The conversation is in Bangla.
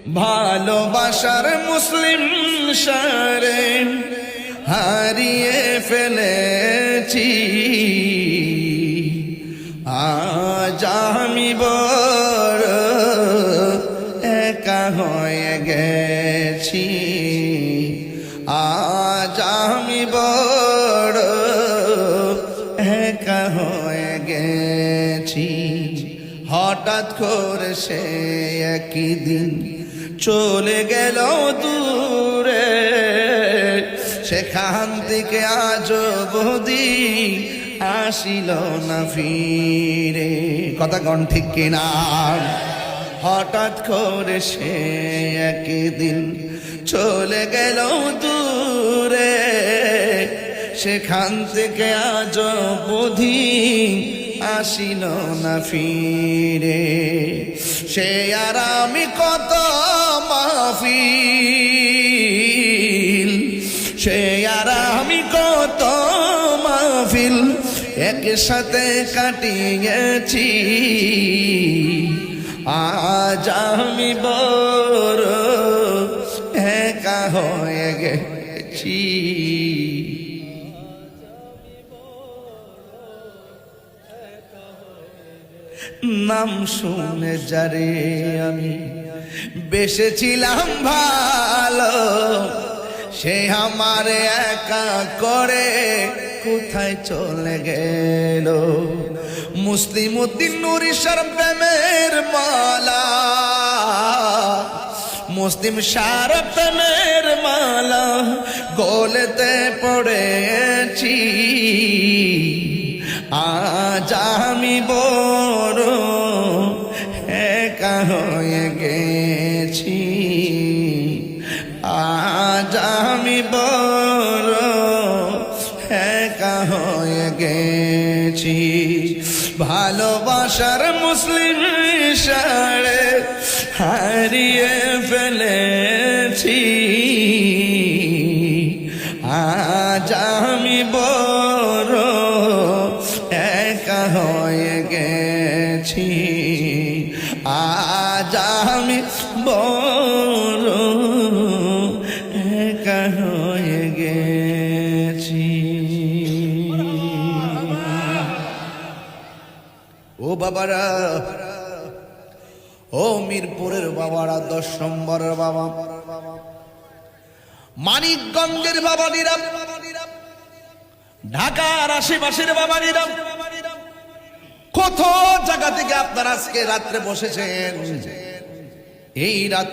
ভালোবাসার মুসলিম শহরে হারিয়ে ফেলেছি, আজ আমি বড় একা হয়ে গেছি, আজ আমি বড় একা হয়ে গেছি। হঠাৎ করে সে একই দিন চলে গেল দূরে, সেখান থেকে আজ অবধি আসিল না ফিরে। কথা কোন ঠিক কিনা? হঠাৎ করে সে একদিন চলে গেল দূরে, সেখান থেকে আজ অবধি আসিল না ফিরে। সে আর আমি কত মাহফিল, সে আর আমি কত মাহফিল একসাথে কাটিয়েছি, আজ আমি বড় একা হয়ে গেছি। নাম শুনে যারে আমি বেসেছিলাম ভালো, সে আমার একা করে কোথায় চলে গেল। মুসলিম উদ্দিন নুরিশার প্রেমের মালা, মুসলিম শার প্রেমের মালা গলেতে পড়েছি, আজ আমি বড় একা হয়ে গেছি, আজ আমি বড় একা হয়ে গেছি। ভালোবাসার মুসলিম শহরে হারিয়ে ফেলেছি, আজ আমি বড় একা হয়ে গেছি, আজ আমি বড় একা হয়ে গেছি। ও বাবারা, ও মিরপুরের বাবারা, 10 নম্বরের বাবা, মানিকগঞ্জের বাবানিরা, ঢাকার আশেপাশের বাবানিরা, কত জায়গা থেকে আপনারা আজকে রাত্রে বসেছেন। এই রাত